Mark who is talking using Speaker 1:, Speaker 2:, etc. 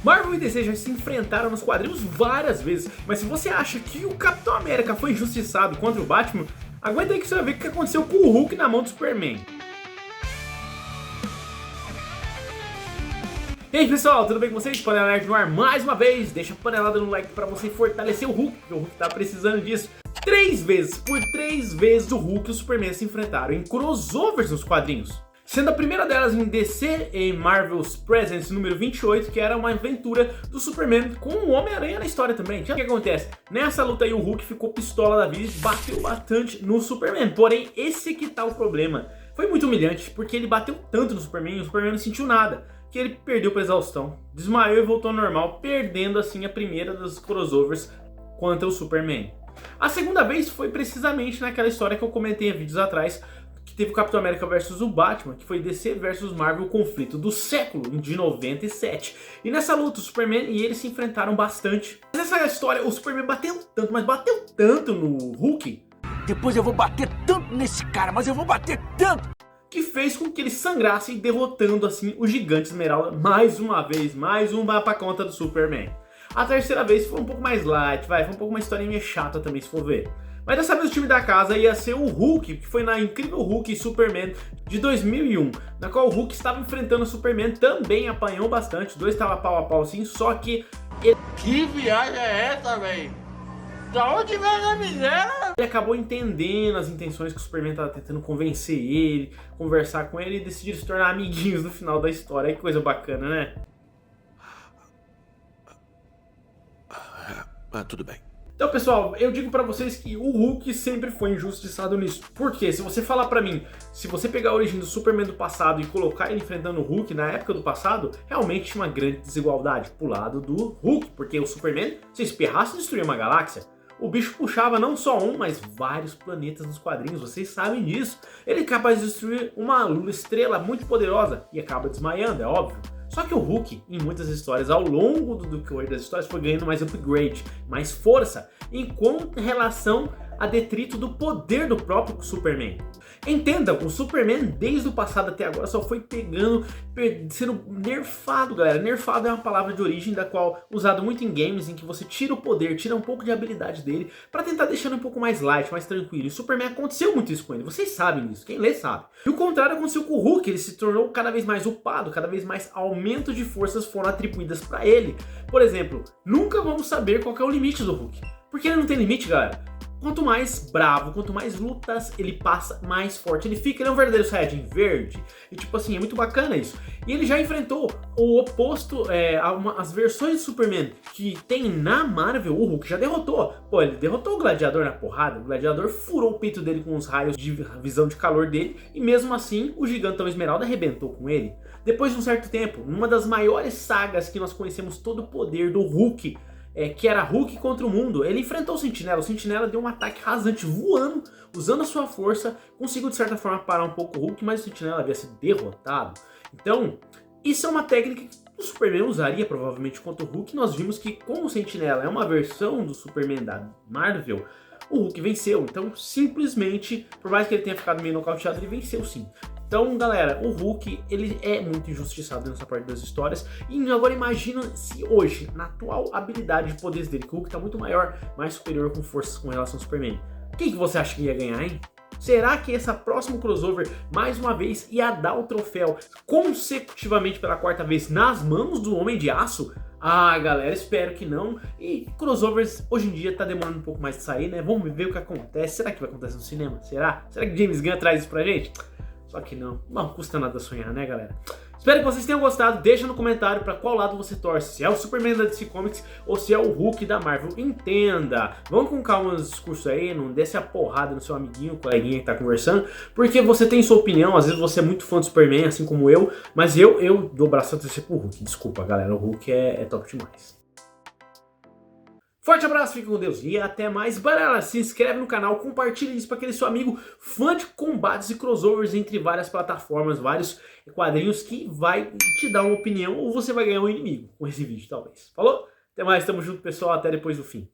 Speaker 1: Marvel e DC já se enfrentaram nos quadrinhos várias vezes, mas se você acha que o Capitão América foi injustiçado contra o Batman, aguenta aí que você vai ver o que aconteceu com o Hulk na mão do Superman. E aí pessoal, tudo bem com vocês? Panela Nerd no ar mais uma vez. Deixa a panelada no like pra você fortalecer o Hulk, porque o Hulk tá precisando disso. Por três vezes o Hulk e o Superman se enfrentaram em crossovers nos quadrinhos. Sendo a primeira delas em DC em Marvel's Presence número 28, que era uma aventura do Superman com o Homem-Aranha na história também. O que acontece? Nessa luta aí o Hulk ficou pistola da vida e bateu bastante no Superman. Porém, esse que tá o problema. Foi muito humilhante, porque ele bateu tanto no Superman e o Superman não sentiu nada, que ele perdeu por exaustão, desmaiou e voltou ao normal, perdendo assim a primeira das crossovers contra o Superman. A segunda vez foi precisamente naquela história que eu comentei há vídeos atrás, que teve o Capitão América versus o Batman, que foi DC versus Marvel, o conflito do século, de 97. E nessa luta o Superman e ele se enfrentaram bastante. Mas nessa história o Superman bateu tanto, mas bateu tanto no Hulk.
Speaker 2: Depois eu vou bater tanto nesse cara, mas eu vou bater tanto!
Speaker 1: Que fez com que ele sangrasse, derrotando assim o Gigante Esmeralda mais uma vez, mais uma pra conta do Superman. A terceira vez foi um pouco mais light, foi um pouco uma historinha chata também se for ver. Mas dessa vez o time da casa ia ser o Hulk, que foi na Incrível Hulk e Superman de 2001, na qual o Hulk estava enfrentando o Superman, também apanhou bastante, os dois estavam pau a pau assim, só que ele...
Speaker 3: Que viagem é essa, velho? Da onde vem a miséria?
Speaker 1: Ele acabou entendendo as intenções que o Superman estava tentando convencer ele, conversar com ele e decidiram se tornar amiguinhos no final da história. Que coisa bacana, né?
Speaker 2: Tudo bem.
Speaker 1: Então pessoal, eu digo pra vocês que o Hulk sempre foi injustiçado nisso. Porque se você falar pra mim, se você pegar a origem do Superman do passado e colocar ele enfrentando o Hulk na época do passado, realmente tinha uma grande desigualdade pro lado do Hulk. Porque o Superman, se espirrasse, destruía uma galáxia. O bicho puxava não só um, mas vários planetas nos quadrinhos, vocês sabem disso. Ele é capaz de destruir uma lua estrela muito poderosa e acaba desmaiando, é óbvio. Só que o Hulk, em muitas histórias, ao longo do decorrer das histórias, foi ganhando mais upgrade, mais força, em relação a detrito do poder do próprio Superman. Entenda, o Superman desde o passado até agora só foi sendo nerfado, galera. Nerfado é uma palavra de origem da qual usado muito em games, em que você tira o poder, tira um pouco de habilidade dele para tentar deixando um pouco mais light, mais tranquilo. E o Superman aconteceu muito isso com ele, vocês sabem disso, quem lê sabe. E o contrário aconteceu com o Hulk, ele se tornou cada vez mais upado, cada vez mais aumento de forças foram atribuídas para ele. Por exemplo, nunca vamos saber qual que é o limite do Hulk, porque ele não tem limite, galera. Quanto mais bravo, quanto mais lutas ele passa, mais forte ele fica. Ele é um verdadeiro Saiyajin verde. E tipo assim, é muito bacana isso. E ele já enfrentou o oposto, as versões de Superman que tem na Marvel. O Hulk já derrotou. Pô, ele derrotou o Gladiador na porrada. O Gladiador furou o peito dele com os raios de visão de calor dele. E mesmo assim, o Gigantão Esmeralda arrebentou com ele. Depois de um certo tempo, numa das maiores sagas que nós conhecemos todo o poder do Hulk, que era Hulk contra o mundo, ele enfrentou o Sentinela deu um ataque rasante voando, usando a sua força, conseguiu de certa forma parar um pouco o Hulk, mas o Sentinela havia sido derrotado. Então, isso é uma técnica que o Superman usaria provavelmente contra o Hulk. Nós vimos que como o Sentinela é uma versão do Superman da Marvel, o Hulk venceu. Então, simplesmente, por mais que ele tenha ficado meio nocauteado, ele venceu sim. Então, galera, o Hulk, ele é muito injustiçado nessa parte das histórias. E agora imagina se hoje, na atual habilidade de poderes dele, que o Hulk tá muito maior, mais superior com forças com relação ao Superman. Quem que você acha que ia ganhar, hein? Será que essa próxima crossover, mais uma vez, ia dar o troféu consecutivamente pela quarta vez nas mãos do Homem de Aço? Ah, galera, espero que não. E crossovers hoje em dia tá demorando um pouco mais de sair, né? Vamos ver o que acontece. Será que vai acontecer no cinema? Será? Será que James Gunn traz isso pra gente? Só que não. Não custa nada sonhar, né, galera? Espero que vocês tenham gostado. Deixa no comentário pra qual lado você torce. Se é o Superman da DC Comics ou se é o Hulk da Marvel. Entenda. Vamos com calma nos discursos aí. Não desce a porrada no seu amiguinho, coleguinha que tá conversando. Porque você tem sua opinião. Às vezes você é muito fã do Superman, assim como eu. Mas eu dou o braço a torcer pro Hulk. Desculpa, galera. O Hulk é top demais. Forte abraço, fique com Deus e até mais. Barela, se inscreve no canal, compartilha isso para aquele seu amigo fã de combates e crossovers entre várias plataformas, vários quadrinhos que vai te dar uma opinião ou você vai ganhar um inimigo com esse vídeo, talvez. Falou? Até mais, tamo junto, pessoal, até depois do fim.